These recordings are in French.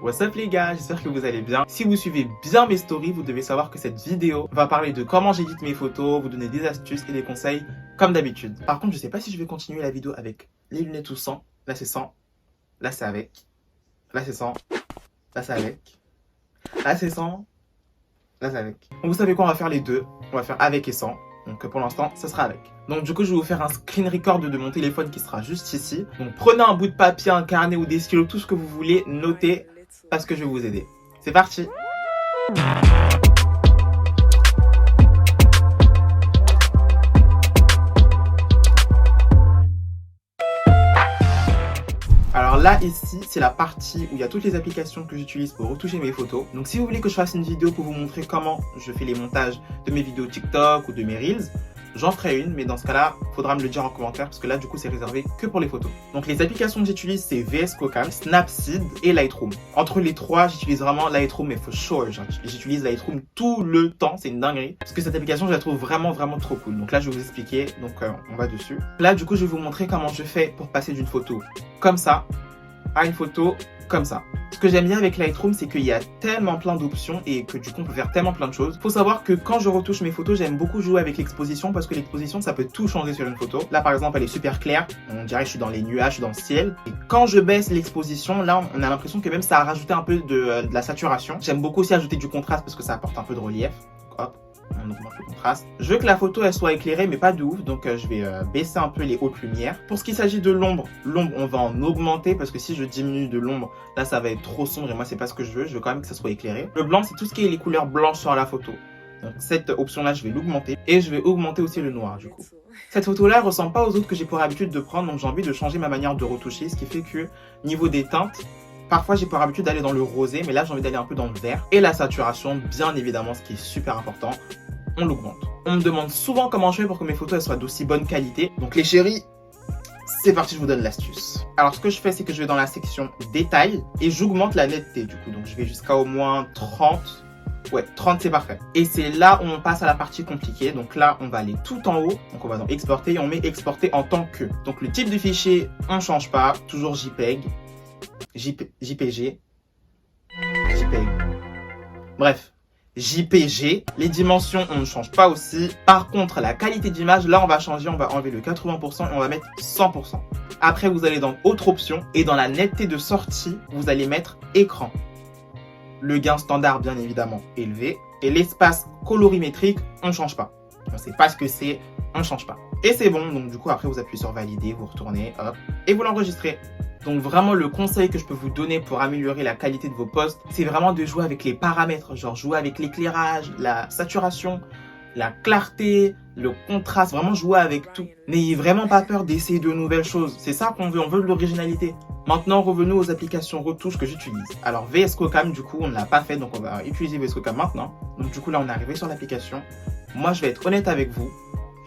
What's up les gars, j'espère que vous allez bien. Si vous suivez bien mes stories, vous devez savoir que cette vidéo va parler de comment j'édite mes photos, vous donner des astuces et des conseils comme d'habitude. Par contre, je sais pas si je vais continuer la vidéo avec les lunettes ou sans. Là c'est sans, là c'est avec, là c'est sans, là c'est avec, là c'est sans, là c'est avec. Donc vous savez quoi, on va faire les deux, on va faire avec et sans. Donc pour l'instant, ça sera avec. Donc du coup, je vais vous faire un screen record de mon téléphone qui sera juste ici. Donc prenez un bout de papier, un carnet ou des stylos, tout ce que vous voulez, notez parce que je vais vous aider. C'est parti! Alors là, ici, c'est la partie où il y a toutes les applications que j'utilise pour retoucher mes photos. Donc si vous voulez que je fasse une vidéo pour vous montrer comment je fais les montages de mes vidéos TikTok ou de mes Reels, j'en ferai une, mais dans ce cas-là, il faudra me le dire en commentaire parce que là, du coup, c'est réservé que pour les photos. Donc les applications que j'utilise, c'est VS Cocam, Snapseed et Lightroom. Entre les trois, j'utilise vraiment Lightroom, mais for sure, j'utilise Lightroom tout le temps, c'est une dinguerie. Parce que cette application, je la trouve vraiment trop cool. Donc là, je vais vous expliquer, donc on va dessus. Là, du coup, je vais vous montrer comment je fais pour passer d'une photo comme ça à une photo comme ça. Ce que j'aime bien avec Lightroom, c'est qu'il y a tellement plein d'options et que du coup on peut faire tellement plein de choses. Faut savoir que quand je retouche mes photos, j'aime beaucoup jouer avec l'exposition parce que l'exposition ça peut tout changer sur une photo. Là par exemple elle est super claire, on dirait que je suis dans les nuages, je suis dans le ciel. Et quand je baisse l'exposition, là on a l'impression que même ça a rajouté un peu de la saturation. J'aime beaucoup aussi ajouter du contraste parce que ça apporte un peu de relief. Donc, hop, on augmente le contraste. Je veux que la photo elle soit éclairée mais pas de ouf, donc je vais baisser un peu les hautes lumières. Pour ce qui s'agit de l'ombre, on va en augmenter parce que si je diminue de l'ombre, là ça va être trop sombre et moi c'est pas ce que je veux quand même que ça soit éclairé. Le blanc c'est tout ce qui est les couleurs blanches sur la photo. Donc cette option là je vais l'augmenter et je vais augmenter aussi le noir du coup. Cette photo là ressemble pas aux autres que j'ai pour habitude de prendre, donc j'ai envie de changer ma manière de retoucher, ce qui fait que niveau des teintes, parfois j'ai pour habitude d'aller dans le rosé, mais là j'ai envie d'aller un peu dans le vert. Et la saturation, bien évidemment, ce qui est super important, on l'augmente. On me demande souvent comment je fais pour que mes photos elles soient d'aussi bonne qualité. Donc les chéris, c'est parti, je vous donne l'astuce. Alors ce que je fais, c'est que je vais dans la section détail et j'augmente la netteté du coup. Donc je vais jusqu'à au moins 30. Ouais, 30 c'est parfait. Et c'est là où on passe à la partie compliquée. Donc là, on va aller tout en haut. Donc on va dans exporter et on met exporter en tant que. Donc le type de fichier, on ne change pas. Toujours JPEG, JPG, JPEG. Bref. JPG, les dimensions on ne change pas aussi. Par contre la qualité d'image, là on va changer, on va enlever le 80% et on va mettre 100%. Après vous allez dans autre option et dans la netteté de sortie, vous allez mettre écran. Le gain standard bien évidemment élevé et l'espace colorimétrique on ne change pas. On ne sait pas ce que c'est, on ne change pas. Et c'est bon, donc du coup après vous appuyez sur valider, vous retournez, hop, et vous l'enregistrez. Donc vraiment le conseil que je peux vous donner pour améliorer la qualité de vos posts, c'est vraiment de jouer avec les paramètres, genre jouer avec l'éclairage, la saturation, la clarté, le contraste, vraiment jouer avec tout. N'ayez vraiment pas peur d'essayer de nouvelles choses, c'est ça qu'on veut, on veut de l'originalité. Maintenant revenons aux applications retouches que j'utilise. Alors VS Cocam du coup on ne l'a pas fait, donc on va utiliser VS Cocam maintenant. Donc du coup là on est arrivé sur l'application. Moi je vais être honnête avec vous,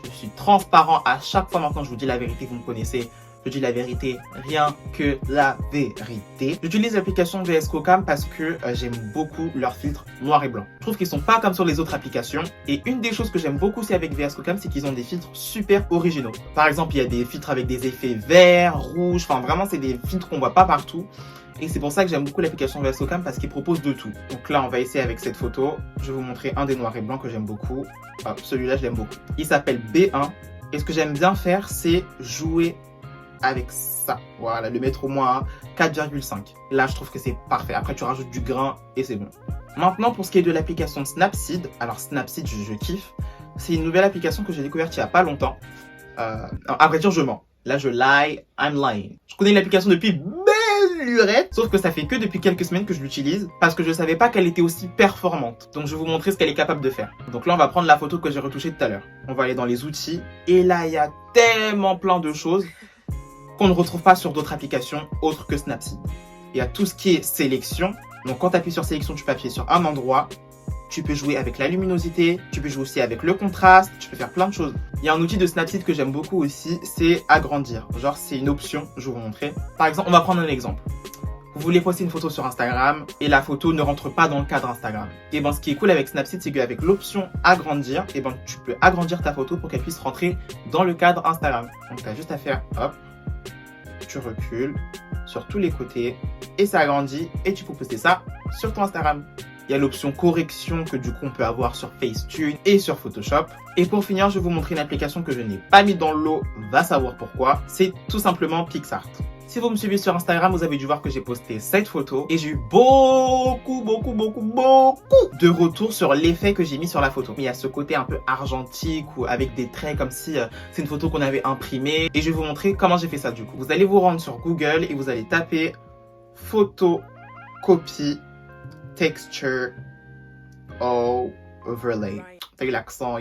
je suis transparent à chaque fois maintenant, je vous dis la vérité, vous me connaissez. Je dis la vérité, rien que la vérité. J'utilise l'application VS Cocam parce que j'aime beaucoup leurs filtres noir et blanc. Je trouve qu'ils sont pas comme sur les autres applications. Et une des choses que j'aime beaucoup aussi avec VS Cocam, c'est qu'ils ont des filtres super originaux. Par exemple, il y a des filtres avec des effets verts, rouges. Enfin, vraiment, c'est des filtres qu'on voit pas partout. Et c'est pour ça que j'aime beaucoup l'application VS Cocam parce qu'il propose de tout. Donc là, on va essayer avec cette photo. Je vais vous montrer un des noirs et blancs que j'aime beaucoup. Celui-là, je l'aime beaucoup. Il s'appelle B1. Et ce que j'aime bien faire, c'est jouer avec ça, voilà, le mettre au moins à 4,5. Là, je trouve que c'est parfait. Après, tu rajoutes du grain et c'est bon. Maintenant, pour ce qui est de l'application Snapseed, alors Snapseed, je kiffe. C'est une nouvelle application que j'ai découverte il n'y a pas longtemps. À vrai dire, je mens. Là, je lie, I'm lying. Je connais l'application depuis belle lurette, sauf que ça fait que depuis quelques semaines que je l'utilise parce que je savais pas qu'elle était aussi performante. Donc, je vais vous montrer ce qu'elle est capable de faire. Donc là, on va prendre la photo que j'ai retouchée tout à l'heure. On va aller dans les outils et là, il y a tellement plein de choses qu'on ne retrouve pas sur d'autres applications autres que Snapseed. Il y a tout ce qui est sélection. Donc quand tu appuies sur sélection, tu peux appuyer sur un endroit. Tu peux jouer avec la luminosité, tu peux jouer aussi avec le contraste, tu peux faire plein de choses. Il y a un outil de Snapseed que j'aime beaucoup aussi, c'est agrandir. Genre c'est une option, je vais vous montrer. Par exemple, on va prendre un exemple. Vous voulez poster une photo sur Instagram et la photo ne rentre pas dans le cadre Instagram. Et ben ce qui est cool avec Snapseed, c'est qu'avec l'option agrandir, et ben tu peux agrandir ta photo pour qu'elle puisse rentrer dans le cadre Instagram. Donc tu as juste à faire hop. tu recules sur tous les côtés et ça agrandit et tu peux poster ça sur ton Instagram. Il y a l'option correction que du coup on peut avoir sur Facetune et sur Photoshop. Et pour finir, je vais vous montrer une application que je n'ai pas mis dans le lot, va savoir pourquoi. C'est tout simplement PicsArt. Si vous me suivez sur Instagram, vous avez dû voir que j'ai posté cette photo et j'ai eu beaucoup de retours sur l'effet que j'ai mis sur la photo. Il y a ce côté un peu argentique ou avec des traits comme si c'est une photo qu'on avait imprimée. Et je vais vous montrer comment j'ai fait ça du coup. Vous allez vous rendre sur Google et vous allez taper photo, copie, texture, overlay. T'as eu l'accent,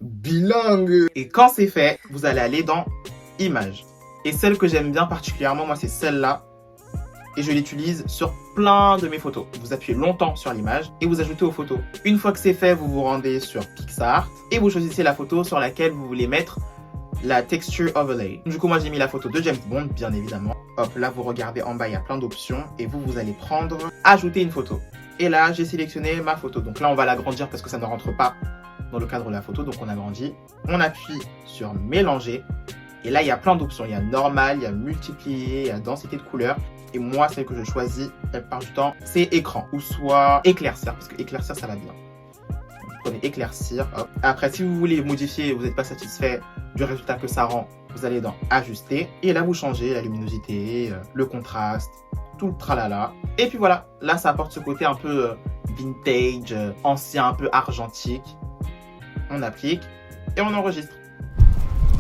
bilingue. Et quand c'est fait, vous allez aller dans Images. Et celle que j'aime bien particulièrement, moi, c'est celle-là. Et je l'utilise sur plein de mes photos. Vous appuyez longtemps sur l'image et vous ajoutez aux photos. Une fois que c'est fait, vous vous rendez sur PicsArt et vous choisissez la photo sur laquelle vous voulez mettre la texture overlay. Du coup, moi, j'ai mis la photo de James Bond, bien évidemment. Hop, là, vous regardez en bas, il y a plein d'options et vous allez prendre ajouter une photo. Et là, j'ai sélectionné ma photo. Donc là, on va l'agrandir parce que ça ne rentre pas dans le cadre de la photo. Donc, on agrandit. On appuie sur mélanger. Et là, il y a plein d'options. Il y a normal, il y a multiplier, il y a densité de couleurs. Et moi, celle que je choisis la plupart du temps, c'est écran. Ou soit éclaircir, parce que éclaircir, ça va bien. Vous prenez éclaircir. Hop. Après, si vous voulez modifier et vous n'êtes pas satisfait du résultat que ça rend, vous allez dans ajuster. Et là, vous changez la luminosité, le contraste, tout le tralala. Et puis voilà, là, ça apporte ce côté un peu vintage, ancien, un peu argentique. On applique et on enregistre.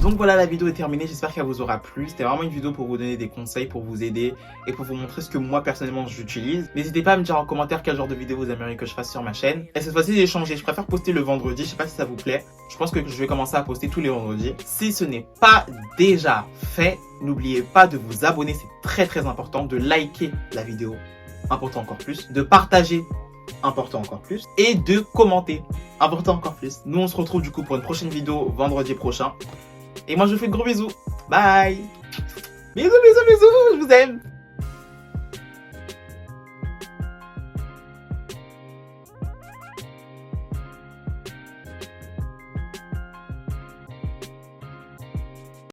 Donc voilà, la vidéo est terminée, j'espère qu'elle vous aura plu. C'était vraiment une vidéo pour vous donner des conseils, pour vous aider et pour vous montrer ce que moi personnellement j'utilise. N'hésitez pas à me dire en commentaire quel genre de vidéo vous aimeriez que je fasse sur ma chaîne. Et cette fois-ci j'ai changé, je préfère poster le vendredi, je sais pas si ça vous plaît. Je pense que je vais commencer à poster tous les vendredis. Si ce n'est pas déjà fait, n'oubliez pas de vous abonner, c'est très important, de liker la vidéo, important encore plus, de partager, important encore plus, et de commenter, important encore plus. Nous on se retrouve du coup pour une prochaine vidéo vendredi prochain. Et moi, je vous fais de gros bisous. Bye. Bisous, je vous aime.